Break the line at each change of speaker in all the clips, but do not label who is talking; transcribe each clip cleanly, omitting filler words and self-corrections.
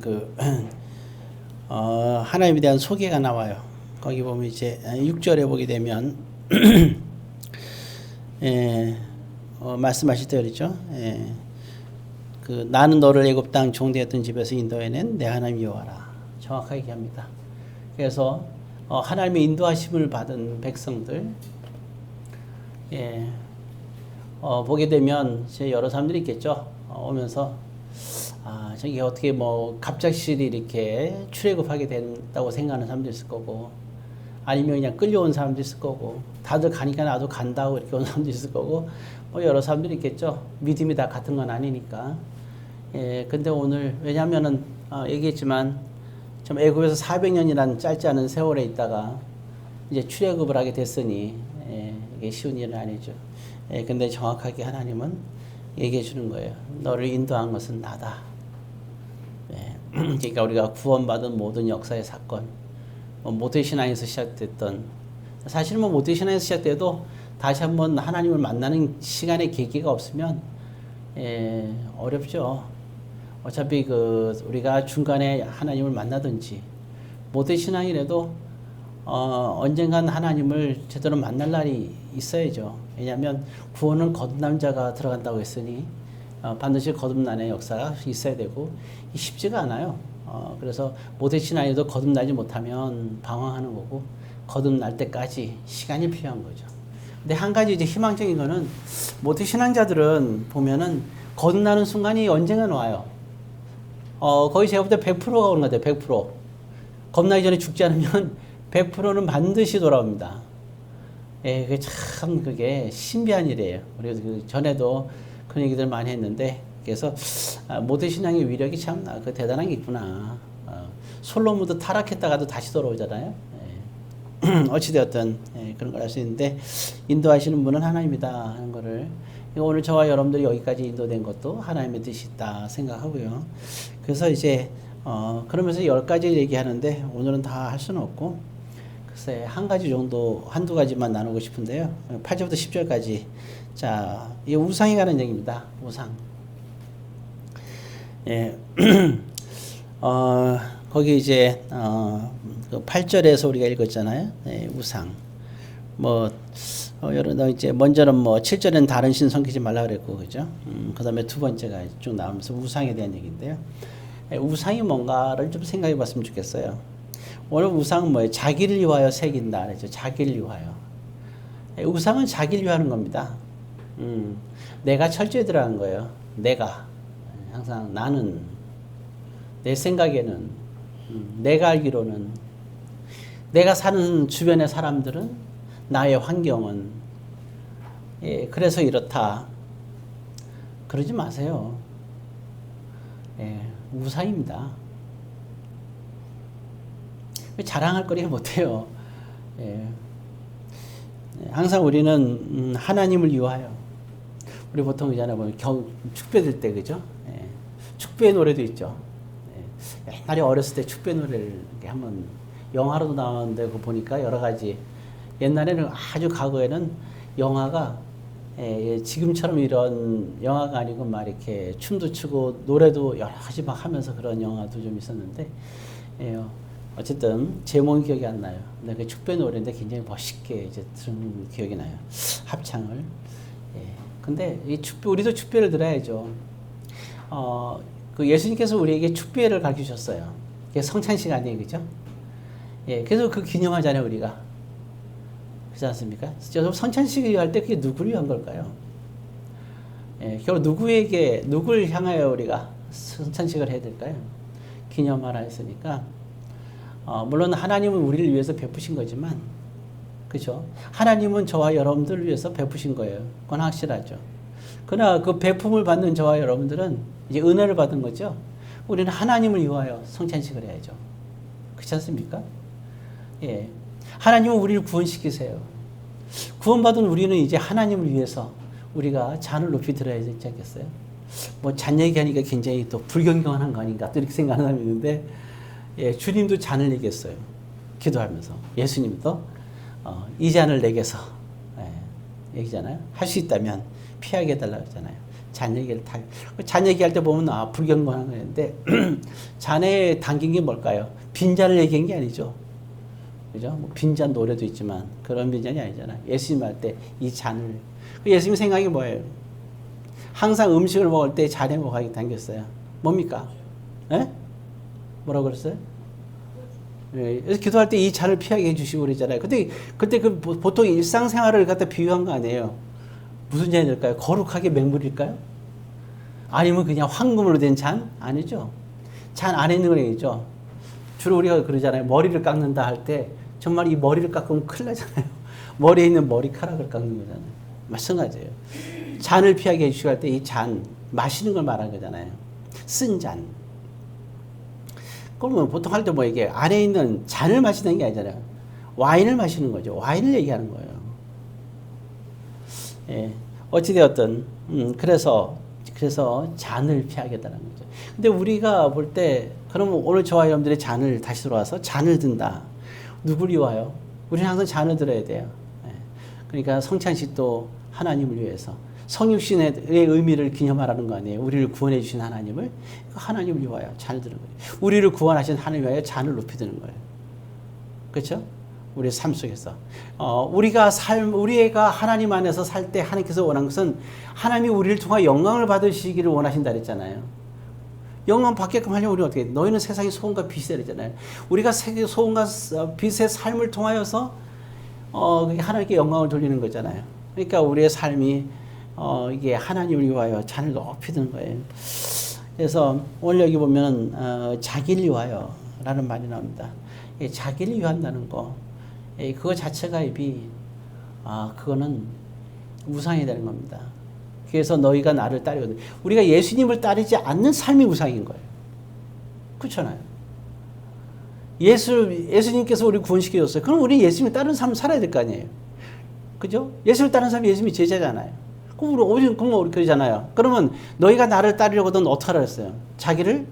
그 하나님에 대한 소개가 나와요. 거기 보면 이제 6절에 보게 되면 말씀하실 때 그랬죠. 그 나는 너를 애굽 땅 종되었던 집에서 인도해낸 내 하나님 여호와라. 정확하게 얘기합니다. 그래서 하나님의 인도하심을 받은 백성들 보게 되면 이제 여러 사람들이 있겠죠. 오면서 저기 어떻게 뭐 갑작스레 이렇게 출애굽하게 된다고 생각하는 사람도 있을 거고, 아니면 그냥 끌려온 사람도 있을 거고, 다들 가니까 나도 간다고 이렇게 온 사람도 있을 거고, 뭐 여러 사람들이 있겠죠. 믿음이 다 같은 건 아니니까. 근데 오늘 왜냐하면은 얘기했지만 좀 애굽에서 400년이라는 짧지 않은 세월에 있다가 이제 출애굽을 하게 됐으니 이게 쉬운 일은 아니죠. 근데 정확하게 하나님은 얘기해 주는 거예요. 너를 인도한 것은 나다. 그러니까 우리가 구원받은 모든 역사의 사건, 모태신앙에서 시작됐던, 사실 모태신앙에서 시작돼도 다시 한번 하나님을 만나는 시간의 계기가 없으면 어렵죠. 어차피 우리가 중간에 하나님을 만나든지, 모태신앙이라도 언젠간 하나님을 제대로 만날 날이 있어야죠. 왜냐하면 구원은 거듭난 자가 들어간다고 했으니 반드시 거듭난의 역사가 있어야 되고, 쉽지가 않아요. 그래서 모태신앙에도 거듭나지 못하면 방황하는 거고, 거듭날 때까지 시간이 필요한 거죠. 근데 한 가지 이제 희망적인 거는, 모태신앙자들은 보면은 거듭나는 순간이 언젠간 와요. 거의 제가 볼 때 100%가 오는 것 같아요. 100%. 겁나기 전에 죽지 않으면 100%는 반드시 돌아옵니다. 그게 신비한 일이에요. 그래서 그 전에도 그런 얘기들 많이 했는데, 그래서 모태신앙의 위력이 참 대단한 게 있구나. 솔로몬도 타락했다가도 다시 돌아오잖아요. 어찌되었든 그런 걸 알 수 있는데, 인도하시는 분은 하나님이다 하는 거를, 오늘 저와 여러분들이 여기까지 인도된 것도 하나님의 뜻이 있다 생각하고요. 그래서 이제 그러면서 10가지 얘기하는데 오늘은 다 할 수는 없고, 글쎄 한 가지 정도, 한두 가지만 나누고 싶은데요. 8절부터 10절까지. 자, 이 우상에 관한 얘기입니다. 우상. 거기 이제 그 8절에서 우리가 읽었잖아요. 우상. 여러분 이제 먼저는 7절에는 다른 신 섬기지 말라 그랬고, 그죠? 그다음에 두 번째가 쭉 나오면서 우상에 대한 얘기인데요. 우상이 뭔가를 좀 생각해 봤으면 좋겠어요. 오늘 우상은 뭐예요? 자기를 위하여 새긴다 그랬죠. 자기를 위하여. 우상은 자기를 위하는 겁니다. 내가 철저히 들어간 거예요. 내가. 항상 나는, 내 생각에는, 내가 알기로는, 내가 사는 주변의 사람들은, 나의 환경은, 그래서 이렇다. 그러지 마세요. 우상입니다. 자랑할 거리가 못해요. 항상 우리는 하나님을 위하여. 우리 보통 있잖아요. 축배들 때, 그죠? 축배 노래도 있죠. 옛날에 어렸을 때 축배 노래를 한번 영화로도 나왔는데, 그거 보니까 여러 가지. 옛날에는 아주 과거에는 영화가 지금처럼 이런 영화가 아니고 막 이렇게 춤도 추고 노래도 여러 가지 막 하면서 그런 영화도 좀 있었는데, 어쨌든 제목이 기억이 안 나요. 근데 그 축배 노래인데 굉장히 멋있게 이제 들은 기억이 나요. 합창을. 근데 이 우리도 축배를 들어야죠. 그 예수님께서 우리에게 축배를 가르치셨어요. 이게 성찬식 아니에요, 그죠? 그래서 그 기념하잖아요, 우리가. 그렇지 않습니까? 성찬식을 할 때 그게 누구를 위한 걸까요? 결국 누구를 향하여 우리가 성찬식을 해야 될까요? 기념하라 했으니까. 물론 하나님은 우리를 위해서 베푸신 거지만, 그죠? 하나님은 저와 여러분들을 위해서 베푸신 거예요. 그건 확실하죠. 그러나 그 베품을 받는 저와 여러분들은 이제 은혜를 받은 거죠. 우리는 하나님을 위하여 성찬식을 해야죠. 그렇지 않습니까? 하나님은 우리를 구원시키세요. 구원받은 우리는 이제 하나님을 위해서 우리가 잔을 높이 들어야 되지 않겠어요? 잔 얘기하니까 굉장히 또 불경건한 거 아닌가 또 이렇게 생각하는 사람이 있는데, 주님도 잔을 얘기했어요. 기도하면서. 예수님도 이 잔을 내게서 얘기잖아요. 할 수 있다면 피하게 해달라고 했잖아요. 잔 얘기를 다. 잔 얘기할 때 보면 불경건한 거였는데 잔에 담긴 게 뭘까요? 빈잔을 얘기한 게 아니죠. 그죠? 뭐 빈잔 노래도 있지만 그런 빈잔이 아니잖아요. 예수님 할 때 이 잔을. 예수님 생각이 뭐예요? 항상 음식을 먹을 때 잔에 뭐가 담겼어요? 뭡니까? 예? 뭐라고 그랬어요? 예, 그래서 기도할 때 이 잔을 피하게 해주시고 그러잖아요. 그때 그 보통 일상생활을 갖다 비유한 거 아니에요. 무슨 잔이 될까요? 거룩하게 맹물일까요? 아니면 그냥 황금으로 된 잔? 아니죠. 잔 안에 있는 거 얘기죠. 주로 우리가 그러잖아요. 머리를 깎는다 할 때 정말 이 머리를 깎으면 큰일 나잖아요. 머리에 있는 머리카락을 깎는 거잖아요. 마찬가지예요. 잔을 피하게 해주시고 할 때 이 잔, 마시는 걸 말하는 거잖아요. 쓴 잔. 그러면 보통 할 때 뭐 이게 안에 있는 잔을 마시는 게 아니잖아요. 와인을 마시는 거죠. 와인을 얘기하는 거예요. 예. 어찌되었든, 그래서 잔을 피하겠다는 거죠. 근데 우리가 볼 때, 그러면 오늘 저와 여러분들의 잔을 다시 들어와서 잔을 든다. 누구를 위하여? 우리는 항상 잔을 들어야 돼요. 예. 그러니까 성찬식도 하나님을 위해서. 성육신의 의미를 기념하라는 거 아니에요. 우리를 구원해 주신 하나님을, 하나님을 위하여 잔을 드는 거예요. 우리를 구원하신 하나님을 위하여 잔을 높이 드는 거예요. 그렇죠? 우리의 삶 속에서. 우리가 하나님 안에서 살 때 하나님께서 원한 것은 하나님이 우리를 통해 영광을 받으시기를 원하신다 그랬잖아요. 영광 받게끔 하려면 우리는 어떻게 해요? 너희는 세상의 소금과 빛이다 그랬잖아요. 우리가 세계 소금과 빛의 삶을 통하여서 하나님께 영광을 돌리는 거잖아요. 그러니까 우리의 삶이 이게 하나님을 위하여 잔을 높이 드는 거예요. 그래서 오늘 여기 보면 자기를 위하여라는 말이 나옵니다. 자기를 위한다는 거, 그거 자체가 그거는 우상이 되는 겁니다. 그래서 너희가 나를 따르거든. 우리가 예수님을 따르지 않는 삶이 우상인 거예요. 그렇잖아요. 예수님께서 우리 구원시켜줬어요. 그럼 우리 예수님을 따르는 삶을 살아야 될 거 아니에요. 그죠? 예수를 따르는 사람이 예수님이 제자잖아요. 그럼 우리 그러잖아요. 그러면 너희가 나를 따르려거든 어떻게 하라 했어요? 자기를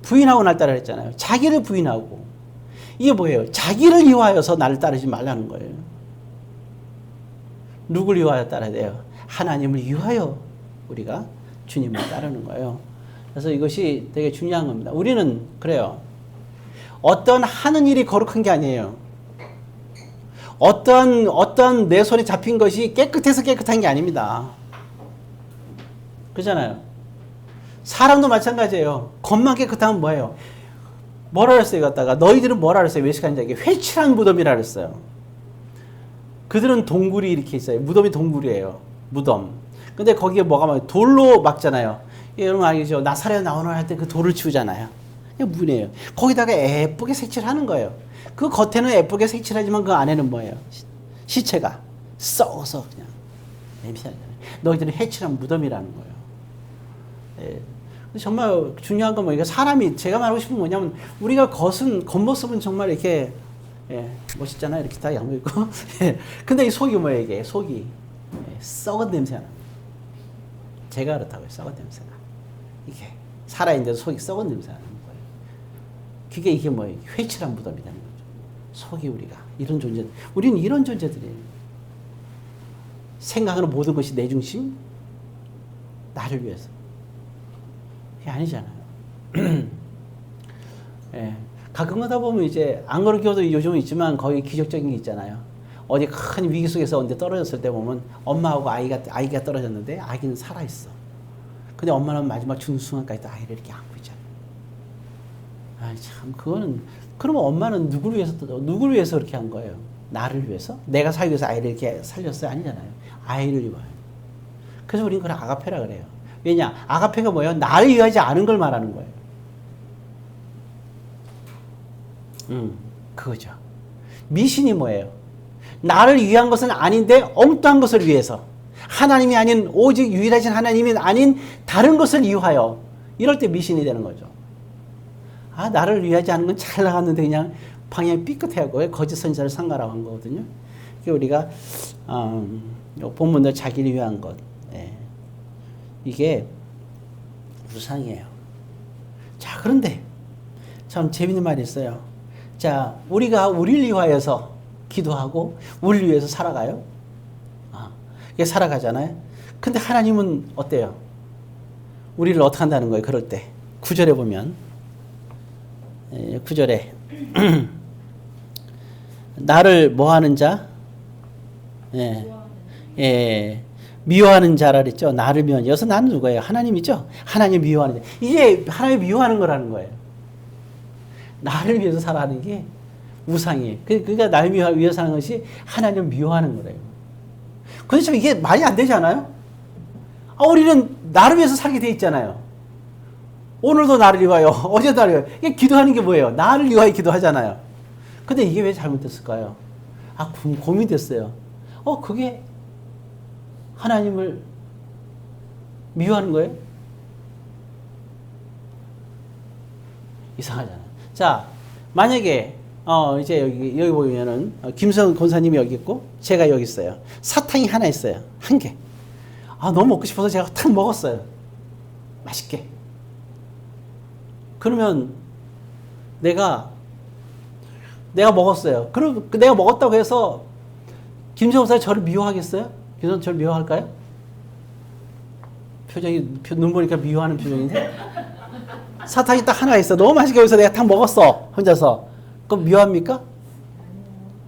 부인하고 날 따르라 했잖아요. 자기를 부인하고. 이게 뭐예요? 자기를 위하여서 나를 따르지 말라는 거예요. 누굴 위하여 따라야 돼요? 하나님을 위하여 우리가 주님을 따르는 거예요. 그래서 이것이 되게 중요한 겁니다. 우리는 그래요. 어떤 하는 일이 거룩한 게 아니에요. 어떤 내 손에 잡힌 것이 깨끗해서 깨끗한 게 아닙니다. 그렇잖아요. 사람도 마찬가지예요. 겉만 깨끗하면 뭐예요? 뭐라 그랬어요? 갖다가 너희들은 뭐라 그랬어요? 외식한 자에게 회칠한 무덤이라 그랬어요. 그들은 동굴이 이렇게 있어요. 무덤이 동굴이에요. 무덤. 근데 거기에 뭐가 막 돌로 막잖아요. 여러분 알겠죠? 나사렛 나오는 할 때 그 돌을 치우잖아요. 그냥 문이에요. 거기다가 예쁘게 색칠을 하는 거예요. 그 겉에는 예쁘게 색칠하지만 그 안에는 뭐예요? 시체가 썩어서 그냥 냄새나잖아요. 너희들은 해칠한 무덤이라는 거예요. 예. 정말 중요한 건 뭐예요? 사람이 제가 말하고 싶은 건 뭐냐면 우리가 겉모습은 정말 이렇게 멋있잖아요. 이렇게 다 양복 입고. 근데 이 속이 뭐예요? 이게 속이 썩은 냄새가 납니다. 제가 그렇다고요. 썩은 냄새가. 이게 살아있는데도 속이 썩은 냄새가 나는 거예요. 그게 이게 뭐예요? 회칠한 무덤이라는 거죠. 속이 우리가 이런 존재. 우리는 이런 존재들이에요. 생각하는 모든 것이 내 중심, 나를 위해서. 그게 아니잖아요. 예. 가끔 하다 보면 이제 안 그런 경우도 요즘은 있지만 거의 기적적인 게 있잖아요. 어디 큰 위기 속에서 언제 떨어졌을 때 보면 엄마하고 아기가 떨어졌는데 아기는 살아있어. 근데 엄마는 마지막 죽는 순간까지 또 아이를 이렇게 안고 있잖아요. 참 그러면 엄마는 누구를 위해서 그렇게 한 거예요? 나를 위해서? 내가 살기 위해서 아이를 이렇게 살렸어요? 아니잖아요. 아이를 위하여. 그래서 우리는 그걸 아가페라 그래요. 왜냐? 아가페가 뭐예요? 나를 위하지 않은 걸 말하는 거예요. 그거죠. 미신이 뭐예요? 나를 위한 것은 아닌데 엉뚱한 것을 위해서. 하나님이 아닌 오직 유일하신 하나님이 아닌 다른 것을 위하여. 이럴 때 미신이 되는 거죠. 나를 위하지 않은 건 잘 나갔는데 그냥 방향이 삐끗해하고 거짓 선지자를 상가라고 한 거거든요. 우리가 본문도 자기를 위한 것. 이게 우상이에요. 자, 그런데 참 재밌는 말이 있어요. 자, 우리가 우리를 위하여서 기도하고 우리를 위해서 살아가요. 이게 살아가잖아요. 근데 하나님은 어때요? 우리를 어떻게 한다는 거예요? 그럴 때 9절에 보면 9절에 나를 뭐하는 자? 미워하는 자라 그랬죠. 나를 미워하는 자. 여기서 나는 누구예요? 하나님이죠. 하나님 미워하는 자. 이게 하나님 미워하는 거라는 거예요. 나를 위해서 살아가는 게 우상이에요. 그러니까 나를 위해서 사는 것이 하나님을 미워하는 거래요. 근데 참 이게 말이 안 되지 않아요? 우리는 나를 위해서 살게 돼 있잖아요. 오늘도 나를 위하여, 어제도 나를 위하여. 이게 기도하는 게 뭐예요? 나를 위하여 기도하잖아요. 근데 이게 왜 잘못됐을까요? 고민됐어요. 그게 하나님을 미워하는 거예요? 이상하잖아요. 자, 만약에 이제 여기 보면은 김성 권사님이 여기 있고 제가 여기 있어요. 사탕이 하나 있어요. 한 개. 너무 먹고 싶어서 제가 탁 먹었어요. 맛있게. 그러면 내가 먹었어요. 그럼 내가 먹었다고 해서 김성 권사 저를 미워하겠어요? 김성 저를 미워할까요? 눈 보니까 미워하는 표정인데. 사탕이 딱 하나 있어. 너무 맛있게 여기서 내가 탁 먹었어. 혼자서. 그럼 미워합니까?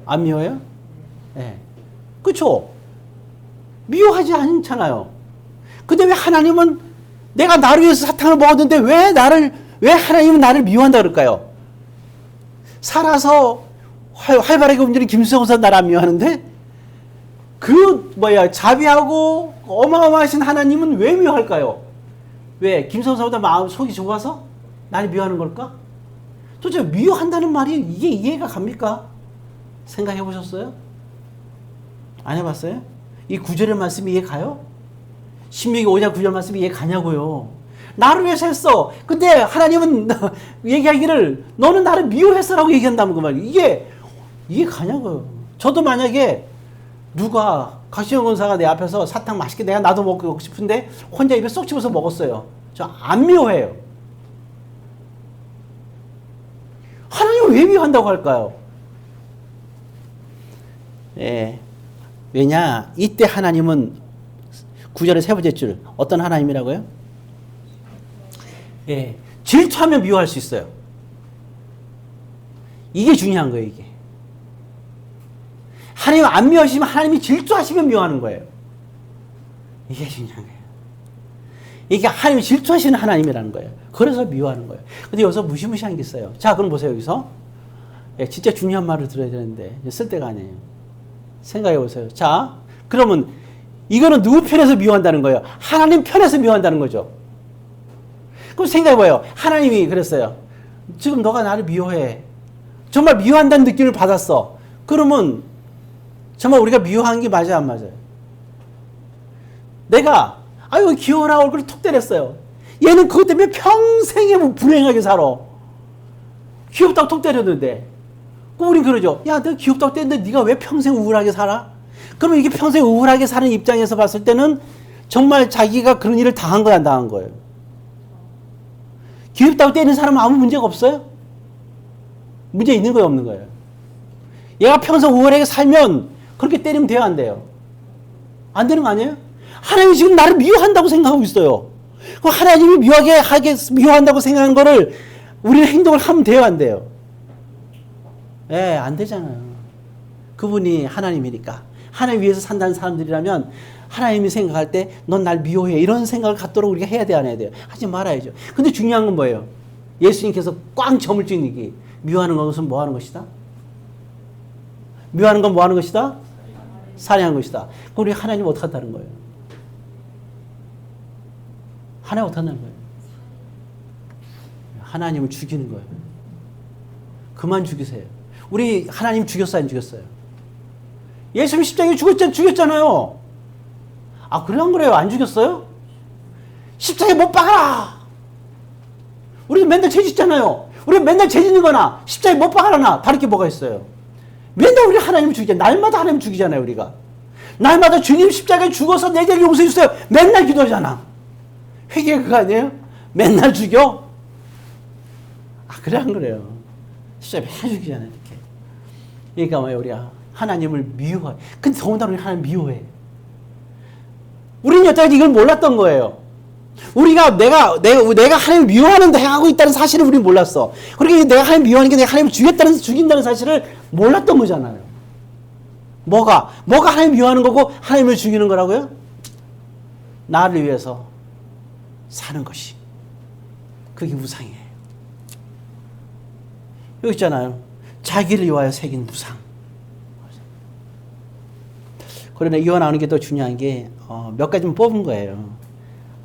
안 미워요? 네. 그쵸? 미워하지 않잖아요. 근데 왜 하나님은 내가 나를 위해서 사탕을 먹었는데 왜 하나님은 나를 미워한다 그럴까요? 살아서 활발하게 움직이는 김수영사 나를 안 미워하는데 자비하고 어마어마하신 하나님은 왜 미워할까요? 왜? 김성사보다 마음 속이 좁아서 나를 미워하는 걸까? 도대체 미워한다는 말이 이게 이해가 갑니까? 생각해 보셨어요? 안 해봤어요? 이 9절의 말씀이 이해 가요? 신명기 5장 9절 말씀이 이해 가냐고요? 나를 위해서 했어. 근데 하나님은 얘기하기를 너는 나를 미워했어라고 얘기한다는 그 말이에요. 이게 가냐고요? 저도 만약에 누가 각시영 권사가 내 앞에서 사탕 맛있게 나도 먹고 싶은데 혼자 입에 쏙 집어서 먹었어요. 저 안 미워해요. 하나님을 왜 미워한다고 할까요? 왜냐? 이때 하나님은 9절의 세 번째 줄 어떤 하나님이라고요? 질투하면 미워할 수 있어요. 이게 중요한 거예요. 이게 하나님 안 미워하시면 하나님이 질투하시면 미워하는 거예요. 이게 중요한 거예요. 이게 하나님이 질투하시는 하나님이라는 거예요. 그래서 미워하는 거예요. 근데 여기서 무시무시한 게 있어요. 자, 그럼 보세요. 여기서 진짜 중요한 말을 들어야 되는데 쓸 때가 아니에요. 생각해 보세요. 자, 그러면 이거는 누구 편에서 미워한다는 거예요? 하나님 편에서 미워한다는 거죠. 그럼 생각해 봐요. 하나님이 그랬어요. 지금 너가 나를 미워해. 정말 미워한다는 느낌을 받았어. 그러면 정말 우리가 미워한 게 맞아요, 안 맞아요? 내가 아유 귀여워라 얼굴을 툭 때렸어요. 얘는 그것 때문에 평생에 불행하게 살아. 귀엽다고 툭 때렸는데 우린 그러죠. 야, 내가 귀엽다고 때렸는데 네가 왜 평생 우울하게 살아? 그러면 이게 평생 우울하게 사는 입장에서 봤을 때는 정말 자기가 그런 일을 당한 거야, 안 당한 거예요? 귀엽다고 때리는 사람은 아무 문제가 없어요? 문제 있는 거예요, 없는 거예요? 얘가 평생 우울하게 살면 그렇게 때리면 돼요, 안 돼요? 안 되는 거 아니에요? 하나님이 지금 나를 미워한다고 생각하고 있어요. 그럼 하나님이 미워한다고 생각한 거를 우리는 행동을 하면 돼요, 안 돼요? 안 되잖아요. 그분이 하나님이니까. 하나님 위해서 산다는 사람들이라면 하나님이 생각할 때 넌 날 미워해 이런 생각을 갖도록 우리가 해야 돼요, 안 해야 돼요? 하지 말아야죠. 근데 중요한 건 뭐예요? 예수님께서 꽝 점을 찍는 게 미워하는 것은 뭐 하는 것이다? 미워하는 건 뭐 하는 것이다? 살해하는 것이다. 그럼 우리 하나님 어떻게 한다는 거예요? 하나님 어떻게 한다는 거예요? 하나님을 죽이는 거예요. 그만 죽이세요. 우리 하나님 죽였어요, 안 죽였어요? 예수님 십자가에 죽였잖아요. 아, 그래, 안 그래요? 안 죽였어요? 십자가에 못 박아라! 우리도 맨날 죄 짓잖아요. 우리 맨날 죄 짓는 거나 십자가에 못 박아라나 다를 게 뭐가 있어요? 맨날 우리 하나님 죽이잖아요. 날마다 하나님 죽이잖아요, 우리가. 날마다 주님 십자가에 죽어서 내 죄를 용서해 주세요. 맨날 기도하잖아. 회개 그거 아니에요? 맨날 죽여? 아, 그래, 안 그래요? 십자가에 맨날 죽이잖아요, 이렇게. 그러니까 뭐예요, 우리가 하나님을 미워해. 근데 더군다나 우리 하나님 미워해. 우리는 여태까지 이걸 몰랐던 거예요. 내가 하나님을 미워하는데 행하고 있다는 사실을 우리는 몰랐어. 그러니까 내가 하나님을 미워하는 게 내가 하나님을 죽인다는 사실을 몰랐던 거잖아요. 뭐가 하나님을 미워하는 거고 하나님을 죽이는 거라고요? 나를 위해서 사는 것이. 그게 우상이에요. 여기 있잖아요. 자기를 위하여 새긴 우상. 그러나 이어 나오는 게 더 중요한 게 몇 가지만 뽑은 거예요.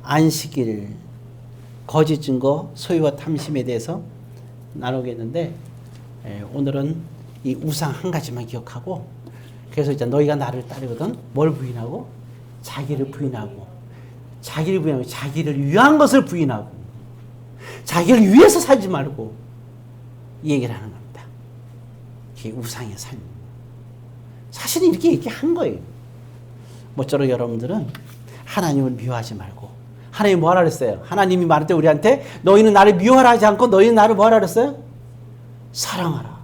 안식일, 거짓 증거, 소유와 탐심에 대해서 나누겠는데 오늘은 이 우상 한 가지만 기억하고, 그래서 이제 너희가 나를 따르거든 뭘 부인하고? 자기를 부인하고, 자기를 위한 것을 부인하고, 자기를 위해서 살지 말고 이 얘기를 하는 겁니다. 이게 우상의 삶. 사실은 이렇게 한 거예요. 모쪼록 여러분들은 하나님을 미워하지 말고, 하나님이 뭐하라 그랬어요? 하나님이 말할 때 우리한테 너희는 나를 미워하라 하지 않고 너희는 나를 뭐하라 그랬어요? 사랑하라.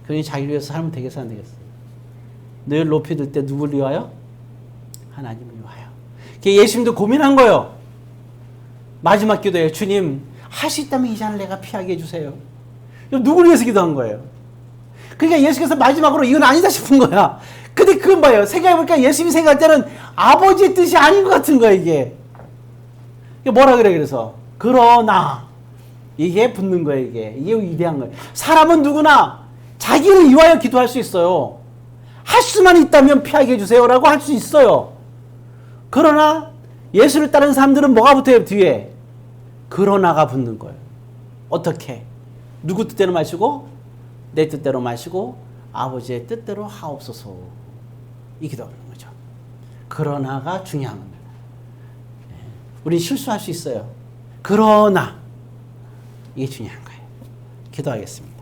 그러니 자기를 위해서 살면 되겠어 안 되겠어? 너희를 높이 들 때 누구를 위하여? 하나님을 위하여. 예수님도 고민한 거예요. 마지막 기도에 주님 할 수 있다면 이 잔을 내가 피하게 해주세요. 누구를 위해서 기도한 거예요? 그러니까 예수께서 마지막으로 이건 아니다 싶은 거야. 근데 그건 뭐예요? 생각해보니까 예수님이 생각할 때는 아버지의 뜻이 아닌 것 같은 거야, 이게. 뭐라 그래, 그래서. 그러나. 이게 붙는 거예요, 이게. 이게 위대한 거예요. 사람은 누구나 자기를 위하여 기도할 수 있어요. 할 수만 있다면 피하게 해주세요라고 할 수 있어요. 그러나 예수를 따르는 사람들은 뭐가 붙어요, 뒤에? 그러나가 붙는 거예요. 어떻게? 누구 뜻대로 마시고? 내 뜻대로 마시고 아버지의 뜻대로 하옵소서. 이 기도하는 거죠. 그러나가 중요한 겁니다. 우리 실수할 수 있어요. 그러나 이게 중요한 거예요. 기도하겠습니다.